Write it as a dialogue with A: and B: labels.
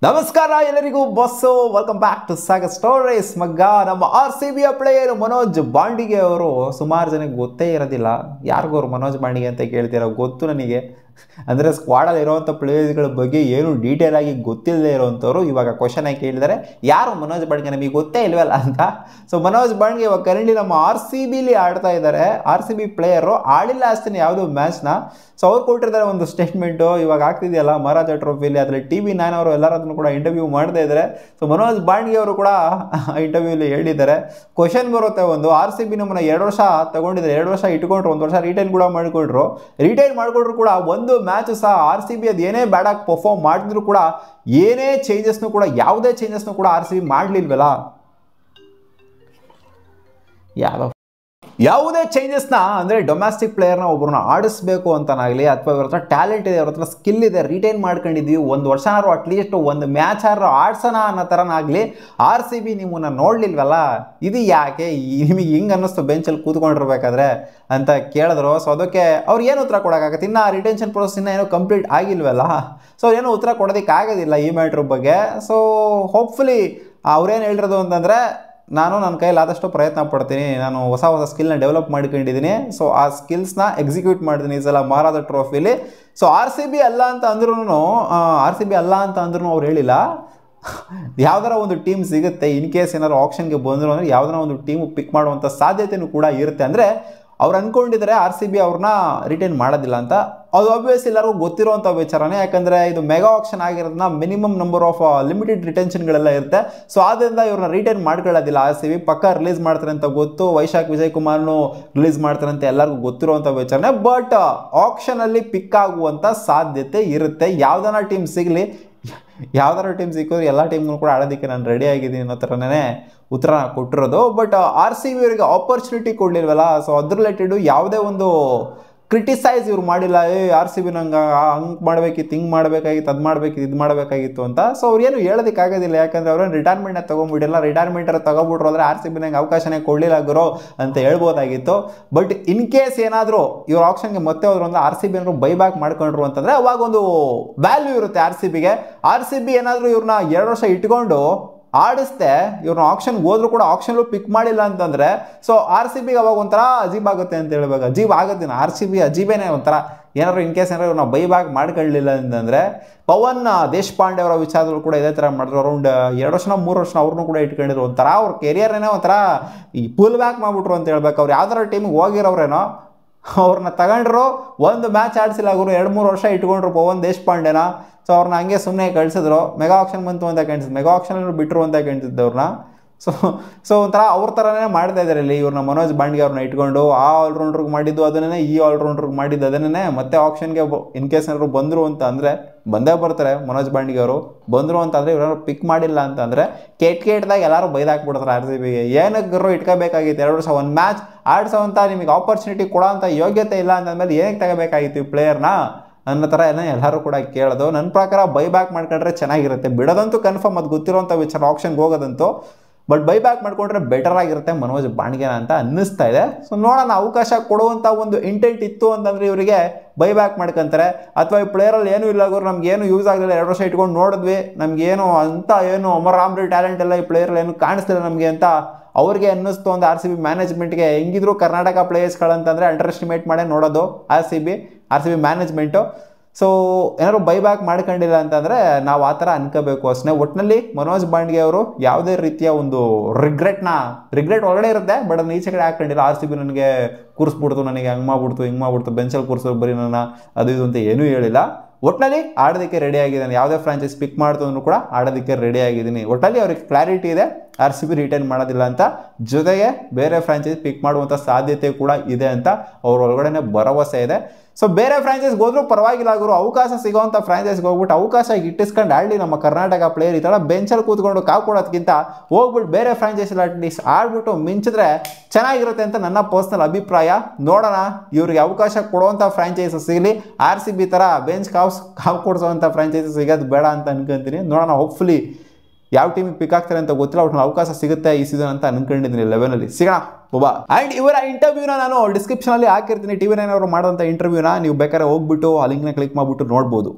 A: ನಮಸ್ಕಾರ ಎಲ್ಲರಿಗೂ ಬಸ್ಸು welcome back to saga stories. ಮಗ್ಗ ನಮ್ಮ RCB ಪ್ಲೇಯರ್ ಮನೋಜ್ ಬಾಂಡಿಗೆ ಅವರು ಸುಮಾರು ಜನಕ್ಕೆ ಗೊತ್ತೇ ಇರೋದಿಲ್ಲ. ಯಾರಿಗೂ ಅವರು ಮನೋಜ್ ಬಾಂಡಿಗೆ ಅಂತ ಕೇಳ್ತೀರ, ಗೊತ್ತು ನನಗೆ. ಅಂದರೆ ಸ್ಕ್ವಾಡಲ್ಲಿ ಇರೋವಂಥ ಪ್ಲೇಯರ್ಸ್ಗಳ ಬಗ್ಗೆ ಏನು ಡೀಟೇಲ್ ಆಗಿ ಗೊತ್ತಿಲ್ಲದೆ ಇರೋವಂಥವ್ರು ಇವಾಗ ಕ್ವಶನ್ ಆಗಿ ಕೇಳಿದರೆ ಯಾರು ಮನೋಜ್ ಬಾಂಡಿಗೆ ನಮಗೆ ಗೊತ್ತೇ ಇಲ್ವಲ್ಲ ಅಂತ. ಸೊ ಮನೋಜ್ ಬಾಂಡಿಗೆ ಇವಾಗ ಕರೆಂಟ್ಲಿ ನಮ್ಮ RCBಲಿ ಆಡ್ತಾ ಇದ್ದಾರೆ. RCB ಪ್ಲೇಯರು ಆಡಿಲ್ಲ ಅಷ್ಟೇ ಯಾವುದೋ ಮ್ಯಾಚ್ನ. ಸೊ ಅವ್ರು ಕೊಟ್ಟಿರ್ತಾರೆ ಒಂದು ಸ್ಟೇಟ್ಮೆಂಟು ಇವಾಗ ಆಗ್ತಿದೆಯಲ್ಲ ಮಹಾರಾಜ ಟ್ರೋಫಿಲಿ, ಅದರಲ್ಲಿ TV9 ಅವರು ಎಲ್ಲರದನ್ನು ಕೂಡ ಇಂಟರ್ವ್ಯೂ ಮಾಡ್ತಾ ಇದ್ದಾರೆ. ಸೊ ಮನೋಜ್ ಬಾಂಡಿಗೆ ಅವರು ಕೂಡ ಇಂಟರ್ವ್ಯೂಲಿ ಹೇಳಿದ್ದಾರೆ. ಕ್ವಶನ್ ಬರುತ್ತೆ, ಒಂದು RCB ನಮ್ಮನ್ನ 2 ವರ್ಷ ತಗೊಂಡಿದ್ದಾರೆ, 2 ವರ್ಷ ಇಟ್ಕೊಂಡ್ರು, 1 ವರ್ಷ ರಿಟೈನ್ ಕೂಡ ಮಾಡಿಕೊಂಡ್ರು. ರಿಟೈನ್ ಮಾಡಿಕೊಂಡ್ರು ಕೂಡ ಒಂದು ಮ್ಯಾಚು ಸಹ RCB ಅದು ಏನೇ ಬ್ಯಾಡಾಗಿ ಪರ್ಫಾರ್ಮ್ ಮಾಡಿದ್ರು ಕೂಡ ಏನೇ ಚೇಂಜಸ್ನು ಕೂಡ ಯಾವುದೇ ಚೇಂಜಸ್ನು ಕೂಡ RCB ಮಾಡಲಿಲ್ವಲ್ಲ. ಯಾವುದೇ ಚೇಂಜಸ್ನ ಅಂದರೆ ಡೊಮ್ಯಾಸ್ಟಿಕ್ ಪ್ಲೇಯರ್ನ ಒಬ್ಬರನ್ನ ಆಡಿಸ್ಬೇಕು ಅಂತನಾಗಲಿ ಅಥವಾ ಇವ್ರ ಹತ್ರ ಟ್ಯಾಲೆಂಟ್ ಇದೆ, ಅವ್ರ ಹತ್ರ ಸ್ಕಿಲ್ ಇದೆ, ರಿಟೈನ್ ಮಾಡ್ಕೊಂಡಿದ್ವಿ, 1 ವರ್ಷನಾರು ಅಟ್ಲೀಸ್ಟ್ ಒಂದು ಮ್ಯಾಚ್ ಆದ್ರೂ ಆಡ್ಸೋಣ ಅನ್ನೋ ಥರನಾಗಲಿ RCB ನಿಮ್ಮನ್ನ ನೋಡಲಿಲ್ವಲ್ಲ. ಇದು ಯಾಕೆ ನಿಮಗೆ ಹಿಂಗೆ ಅನ್ನಿಸ್ತು ಬೆಂಚಲ್ಲಿ ಕೂತ್ಕೊಂಡಿರ್ಬೇಕಾದ್ರೆ ಅಂತ ಕೇಳಿದ್ರು. ಸೊ ಅದಕ್ಕೆ ಅವ್ರು ಏನು ಉತ್ತರ ಕೊಡೋಕ್ಕಾಗತ್ತೆ, ಇನ್ನು ರಿಟೆನ್ಷನ್ ಪ್ರೋಸೆಸ್ ಇನ್ನೂ ಏನೋ ಕಂಪ್ಲೀಟ್ ಆಗಿಲ್ವಲ್ಲ. ಸೊ ಏನೋ ಉತ್ತರ ಕೊಡೋದಕ್ಕಾಗೋದಿಲ್ಲ ಈ ಮ್ಯಾಟ್ರ್ ಬಗ್ಗೆ. ಸೊ ಹೋಪ್ಫುಲಿ ಅವ್ರೇನು ಹೇಳಿರೋದು ಅಂತಂದರೆ, ನಾನು ನನ್ನ ಕೈಯಲ್ಲಿ ಆದಷ್ಟು ಪ್ರಯತ್ನ ಪಡ್ತೀನಿ, ನಾನು ಹೊಸ ಸ್ಕಿಲ್ನ ಡೆವಲಪ್ ಮಾಡ್ಕೊಂಡಿದ್ದೀನಿ, ಸೊ ಆ ಸ್ಕಿಲ್ಸ್ನ ಎಕ್ಸಿಕ್ಯೂಟ್ ಮಾಡ್ತೀನಿ ಈ ಸಲ ಮಹಾರಾಜ ಟ್ರೋಫಿಲಿ. ಸೊ RCB ಅಲ್ಲ ಅಂತ ಅಂದ್ರೂ ಅವ್ರು ಹೇಳಿಲ್ಲ, ಯಾವ್ದಾರ ಒಂದು ಟೀಮ್ ಸಿಗುತ್ತೆ, ಇನ್ ಕೇಸ್ ಏನಾದ್ರು ಆಪ್ಷನ್ಗೆ ಬಂದರು ಅಂದರೆ ಯಾವ್ದಾರ ಒಂದು ಟೀಮು ಪಿಕ್ ಮಾಡುವಂಥ ಸಾಧ್ಯತೆಯೂ ಕೂಡ ಇರುತ್ತೆ. ಅಂದರೆ ಅವ್ರು ಅಂದ್ಕೊಂಡಿದ್ದಾರೆ RCB ಅವ್ರನ್ನ ರಿಟೈನ್ ಮಾಡೋದಿಲ್ಲ ಅಂತ. ಅದು ಆಬ್ವಿಯಸ್ ಎಲ್ಲರಿಗೂ ಗೊತ್ತಿರೋವಂಥ ವಿಚಾರನೇ, ಯಾಕಂದರೆ ಇದು ಮೆಗಾ ಆಪ್ಷನ್ ಆಗಿರೋದನ್ನ ಮಿನಿಮಮ್ ನಂಬರ್ ಆಫ್ ಲಿಮಿಟೆಡ್ ರಿಟೆನ್ಷನ್ಗಳೆಲ್ಲ ಇರುತ್ತೆ. ಸೊ ಆದ್ದರಿಂದ ಇವ್ರನ್ನ ರಿಟೈನ್ ಮಾಡ್ಕೊಳ್ಳೋದಿಲ್ಲ RCB, ಪಕ್ಕ ರಿಲೀಸ್ ಮಾಡ್ತಾರೆ ಅಂತ ಗೊತ್ತು. ವೈಶಾಖ್ ವಿಜಯ್ ಕುಮಾರ್ನು ರಿಲೀಸ್ ಮಾಡ್ತಾರೆ ಅಂತ ಎಲ್ಲರಿಗೂ ಗೊತ್ತಿರೋವಂಥ ವಿಚಾರನೇ. ಬಟ್ ಆಪ್ಷನಲ್ಲಿ ಪಿಕ್ ಆಗುವಂಥ ಸಾಧ್ಯತೆ ಇರುತ್ತೆ. ಯಾವ್ದಾರ ಟೀಮ್ ಸಿಕ್ಕಿದ್ರೆ ಎಲ್ಲ ಟೀಮ್ಗೂ ಕೂಡ ಆಡೋದಕ್ಕೆ ನಾನು ರೆಡಿ ಆಗಿದ್ದೀನಿ ಅನ್ನೋ ಥರನೇ ಉತ್ತರ ಕೊಟ್ಟಿರೋದು. ಬಟ್ RCB ಅವರಿಗೆ ಆಪರ್ಚುನಿಟಿ ಕೊಡಲಿಲ್ವಲ್ಲ. ಸೊ ಅದ್ರ ರಿಲೇಟೆಡು ಯಾವುದೇ ಒಂದು ಕ್ರಿಟಿಸೈಸ್ ಇವ್ರು ಮಾಡಿಲ್ಲ, RCB ನಂಗೆ ಹಂಗೆ ಮಾಡಬೇಕಿತ್ತು, ಹಿಂಗೆ ಮಾಡಬೇಕಾಗಿತ್ತು, ಅದು ಮಾಡಬೇಕಿತ್ತು, ಇದು ಮಾಡಬೇಕಾಗಿತ್ತು ಅಂತ. ಸೊ ಅವ್ರು ಏನು ಹೇಳೋದಕ್ಕಾಗೋದಿಲ್ಲ, ಯಾಕಂದರೆ ಅವ್ರೇನು ರಿಟೈರ್ಮೆಂಟ್ನ ತೊಗೊಂಬಿಟ್ಟಿಲ್ಲ. ರಿಟೈರ್ಮೆಂಟರ ತೊಗೊಬಿಟ್ರು ಅಂದರೆ RCB ನಂಗೆ ಅವಕಾಶನೇ ಕೊಡಲಿಲ್ಲ ಗುರು ಅಂತ ಹೇಳ್ಬೋದಾಗಿತ್ತು. ಬಟ್ ಇನ್ ಕೇಸ್ ಏನಾದರೂ ಇವ್ರ ಆಪ್ಷನ್ಗೆ ಮತ್ತೆ ಹೋದ್ರು ಅಂದರೆ RCB ಏನಾದ್ರು ಬೈಬ್ಯಾಕ್ ಮಾಡ್ಕೊಂಡ್ರು ಅಂತಂದರೆ ಅವಾಗ ಒಂದು ವ್ಯಾಲ್ಯೂ ಇರುತ್ತೆ RCBಗೆ. RCB ಏನಾದರೂ ಇವ್ರನ್ನ 2 ವರ್ಷ ಇಟ್ಕೊಂಡು ಆಡಿಸ್ದೆ, ಇವ್ರನ್ನ ಆಪ್ಷನ್ಗೆ ಹೋದ್ರು ಕೂಡ ಆಪ್ಷನ್ಲು ಪಿಕ್ ಮಾಡಿಲ್ಲ ಅಂತಂದರೆ ಸೊ RCBಗೆ ಅವಾಗ ಒಂಥರ ಅಜೀಬ್ ಆಗುತ್ತೆ ಅಂತ ಹೇಳ್ಬೇಕು. ಅಜೀಬ್ ಆಗುತ್ತೆ, RCB ಅಜೀಬೇನೆ ಒಂಥರ. ಏನಾದ್ರು ಇನ್ ಕೇಸ್ ಏನಾದ್ರು ಇವ್ರನ್ನ ಬೈಬ್ಯಾಕ್ ಮಾಡ್ಕೊಳ್ಳಲಿಲ್ಲ ಅಂತಂದರೆ, ಪವನ್ ದೇಶಪಾಂಡೆ ಅವರ ವಿಚಾರದಲ್ಲೂ ಕೂಡ ಇದೇ ಥರ ಮಾಡಿದ್ರು. ಅರೌಂಡ್ 2 ವರ್ಷ 3 ವರ್ಷ ಅವ್ರನ್ನೂ ಕೂಡ ಇಟ್ಕೊಂಡಿದ್ರು. ಒಂಥರ ಅವ್ರ ಕೆರಿಯರ್ನೇ ಒಂಥರ ಈ ಪುಲ್ ಬ್ಯಾಕ್ ಮಾಡಿಬಿಟ್ರು ಅಂತ ಹೇಳ್ಬೇಕು. ಅವ್ರು ಯಾವ್ದಾರ ಟೀಮಿಗೆ ಹೋಗಿರೋರೇನೋ, ಅವ್ರನ್ನ ತಗೊಂಡ್ರು, ಒಂದು ಮ್ಯಾಚ್ ಆಡಿಸಿಲ್ಲ ಅವರು, 2-3 ವರ್ಷ ಇಟ್ಕೊಂಡ್ರು ಪವನ್ ದೇಶಪಾಂಡೆನ. ಸೊ ಅವ್ರನ್ನ ಹಂಗೆ ಸುಮ್ಮನೆ ಕಳಿಸಿದ್ರು. ಮೆಗಾ ಆಪ್ಷನ್ ಬಂತು ಅಂತ ಕಾಣಿಸಿದ್ರು, ಮೆಗಾ ಆಪ್ಷನ್ ಬಿಟ್ಟರು ಅಂತ ಕಾಣಿಸಿದ್ದು ಅವ್ರನ್ನ. ಸೊ ಒಂಥರ ಅವ್ರ ಥರನೇ ಮಾಡ್ತಾ ಇದ್ದಾರೆ ಇಲ್ಲಿ. ಇವ್ರನ್ನ ಮನೋಜ್ ಬಾಂಡಿಗೆ ಅವ್ರನ್ನ ಇಟ್ಕೊಂಡು ಆ ಆಲ್ರೌಂಡ್ರಿಗೆ ಮಾಡಿದ್ದು ಅದನ್ನೇ, ಈ ಆಲ್ರೌಂಡ್ರಿಗೆ ಮಾಡಿದ್ದು ಅದನ್ನೇ ಮತ್ತೆ ಆಪ್ಷನ್ಗೆ ಇನ್ ಕೇಸ್ ಏನಾದ್ರು ಬಂದರು ಅಂತ ಅಂದರೆ ಬಂದೇ ಬರ್ತಾರೆ. ಮನೋಜ್ ಬಾಂಡಿಗೆ ಅವರು ಬಂದರು ಅಂತಂದರೆ ಇವ್ರು ಪಿಕ್ ಮಾಡಿಲ್ಲ ಅಂತಂದರೆ ಕೆಟ್ಟದಾಗ ಎಲ್ಲರೂ ಬೈದಾಕ್ಬಿಡ್ತಾರೆ RCBಗೆ. ಏನಕ್ಕೆ ಇಟ್ಕೋಬೇಕಾಗಿತ್ತು 2 ವರ್ಷ, ಒಂದು ಮ್ಯಾಚ್ ಆಡ್ಸೋವಂಥ ನಿಮಗೆ ಆಪರ್ಚುನಿಟಿ ಕೊಡೋವಂಥ ಯೋಗ್ಯತೆ ಇಲ್ಲ ಅಂತಂದಮೇಲೆ ಏನಕ್ಕೆ ತಗೋಬೇಕಾಗಿತ್ತು ಈ ಪ್ಲೇಯರ್ನ ಅನ್ನೋ ಥರ ಎಲ್ಲರೂ ಕೂಡ ಕೇಳೋದು. ನನ್ನ ಪ್ರಕಾರ ಬೈಬ್ಯಾಕ್ ಮಾಡ್ಕೊಂಡ್ರೆ ಚೆನ್ನಾಗಿರುತ್ತೆ. ಬಿಡೋದಂತೂ ಕನ್ಫರ್ಮ್, ಅದು ಗೊತ್ತಿರೋಂಥ ವಿಚಾರ ಆಪ್ಷನ್ಗೆ ಹೋಗೋದಂತೂ. ಬಟ್ ಬೈಬ್ಯಾಕ್ ಮಾಡ್ಕೊಂಡ್ರೆ ಬೆಟರ್ ಆಗಿರುತ್ತೆ ಮನೋಜ್ ಬಾಂಡಿಗೆನ ಅಂತ ಅನ್ನಿಸ್ತಾ ಇದೆ. ಸೊ ನೋಡೋಣ, ಅವಕಾಶ ಕೊಡುವಂಥ ಒಂದು ಇಂಟೆಂಟ್ ಇತ್ತು ಅಂತಂದರೆ ಇವರಿಗೆ ಬೈಬ್ಯಾಕ್ ಮಾಡ್ಕೊಂತಾರೆ. ಅಥವಾ ಈ ಪ್ಲೇಯರಲ್ಲಿ ಏನೂ ಇಲ್ಲ ಗುರು, ನಮ್ಗೇನು ಯೂಸ್ ಆಗಲಿಲ್ಲ, 2 ವರ್ಷ ಇಟ್ಕೊಂಡು ನೋಡಿದ್ವಿ, ನಮಗೇನು ಅಂತ ಏನು ಅಮರ್ ರಾಮ್ರಿ ಟ್ಯಾಲೆಂಟ್ ಎಲ್ಲ ಈ ಪ್ಲೇಯರಲ್ಲಿ ಏನು ಕಾಣಿಸ್ತಿಲ್ಲ ನಮಗೆ ಅಂತ ಅವ್ರಿಗೆ ಅನ್ನಿಸ್ತು ಒಂದು RCB ಮ್ಯಾನೇಜ್ಮೆಂಟ್ಗೆ. ಹೆಂಗಿದ್ರು ಕರ್ನಾಟಕ ಪ್ಲೇಯರ್ಸ್ಗಳಂತಂದರೆ ಅಂಡರ್ ಎಸ್ಟಿಮೇಟ್ ಮಾಡೇ ನೋಡೋದು RCB ಮ್ಯಾನೇಜ್ಮೆಂಟು. ಸೊ ಏನಾದ್ರು ಬೈಬ್ಯಾಕ್ ಮಾಡ್ಕೊಂಡಿಲ್ಲ ಅಂತಂದರೆ ನಾವು ಆ ಥರ ಅನ್ಕೋಬೇಕು ಅಷ್ಟೇ. ಒಟ್ಟಿನಲ್ಲಿ ಮನೋಜ್ ಬಾಂಡಿಗೆ ಅವರು ಯಾವುದೇ ರೀತಿಯ ಒಂದು ರಿಗ್ರೆಟ್ ಒಳಗಡೆ ಇರುತ್ತೆ, ಬಟ್ ಅದನ್ನ ಈಚೆ ಕಡೆ ಹಾಕೊಂಡಿಲ್ಲ. RCB ನನಗೆ ಕೂರಿಸ್ಬಿಡ್ತು, ನನಗೆ ಹಂಗೆ ಮಾಡ್ಬಿಡ್ತು, ಬೆಂಚಲ್ಲಿ ಕೂರಿಸೋದು ಬರೀ ನನ್ನ ಅದು ಇದು ಅಂತ ಏನೂ ಹೇಳಿಲ್ಲ. ಒಟ್ಟಿನಲ್ಲಿ ಆಡೋದಕ್ಕೆ ರೆಡಿ ಆಗಿದ್ದಾನೆ. ಯಾವುದೇ ಫ್ರಾಂಚೈಸ್ ಪಿಕ್ ಮಾಡ್ತಂದ್ರೂ ಕೂಡ ಆಡೋದಕ್ಕೆ ರೆಡಿ ಆಗಿದ್ದೀನಿ. ಒಟ್ಟಿನಲ್ಲಿ ಅವ್ರಿಗೆ ಕ್ಲಾರಿಟಿ ಇದೆ RCB ರಿಟೈನ್ ಮಾಡೋದಿಲ್ಲ ಅಂತ, ಜೊತೆಗೆ ಬೇರೆ ಫ್ರಾಂಚೈಸ್ ಪಿಕ್ ಮಾಡುವಂಥ ಸಾಧ್ಯತೆ ಕೂಡ ಇದೆ ಅಂತ ಅವ್ರ ಒಳಗಡೆ ಭರವಸೆ ಇದೆ. ಸೊ ಬೇರೆ ಫ್ರಾಂಚೈಸ್ಗೆ ಹೋದ್ರೂ ಪರವಾಗಿಲ್ಲ ಗುರು, ಅವಕಾಶ ಸಿಗೋವಂಥ ಫ್ರಾಂಚೈಸ್ಗೆ ಹೋಗ್ಬಿಟ್ಟು ಅವಕಾಶ ಇಟ್ಟಿಸ್ಕೊಂಡು ಆಡಲಿ ನಮ್ಮ ಕರ್ನಾಟಕ ಪ್ಲೇಯರ್. ಈ ಥರ ಬೆಂಚಲ್ಲಿ ಕೂತ್ಕೊಂಡು ಕೊಡೋದಕ್ಕಿಂತ ಹೋಗ್ಬಿಟ್ಟು ಬೇರೆ ಫ್ರಾಂಚೈಸಲ್ಲಿ ಅಟ್ಲೀಸ್ಟ್ ಆಡ್ಬಿಟ್ಟು ಮಿಂಚಿದ್ರೆ ಚೆನ್ನಾಗಿರುತ್ತೆ ಅಂತ ನನ್ನ ಪರ್ಸ್ನಲ್ ಅಭಿಪ್ರಾಯ. ನೋಡೋಣ, ಇವ್ರಿಗೆ ಅವಕಾಶ ಕೊಡುವಂಥ ಫ್ರಾಂಚೈಸ್ ಸಿಗಲಿ. RCB ಥರ ಬೆಂಚ್ ಕಾವು ಕೊಡಿಸೋವಂಥ ಫ್ರಾಂಚೈಸ್ ಸಿಗೋದು ಬೇಡ ಅಂತ ಅನ್ಕೊಂತೀನಿ. ನೋಡೋಣ, ಹೋಪ್ಫುಲಿ ಯಾವ ಟೀಮಿಗೆ ಪಿಕ್ ಆಗ್ತಾರೆ ಅಂತ ಗೊತ್ತಿಲ್ಲ, ಒಟ್ಟು ಅವಕಾಶ ಸಿಗುತ್ತೆ ಈ ಸೀಸನ್ ಅಂತ ಅನ್ಕೊಂಡಿದ್ದೀನಿ. 11ಲ್ಲಿ ಸಿಗೋಣ ಬಾಬಾ. ಆ್ಯಂಡ್ ಇವರ ಇಂಟರ್ವ್ಯೂನ ನಾನು ಡಿಸ್ಕ್ರಿಪ್ಷನಲ್ಲಿ ಹಾಕಿರ್ತೀನಿ. TV9 ಅವರು ಮಾಡೋಂಥ ಇಂಟರ್ವ್ಯೂನ ನೀವು ಬೇಕಾದ್ರೆ ಹೋಗ್ಬಿಟ್ಟು ಆ ಲಿಂಕ್ನ ಕ್ಲಿಕ್ ಮಾಡಿಬಿಟ್ಟು ನೋಡ್ಬೋದು.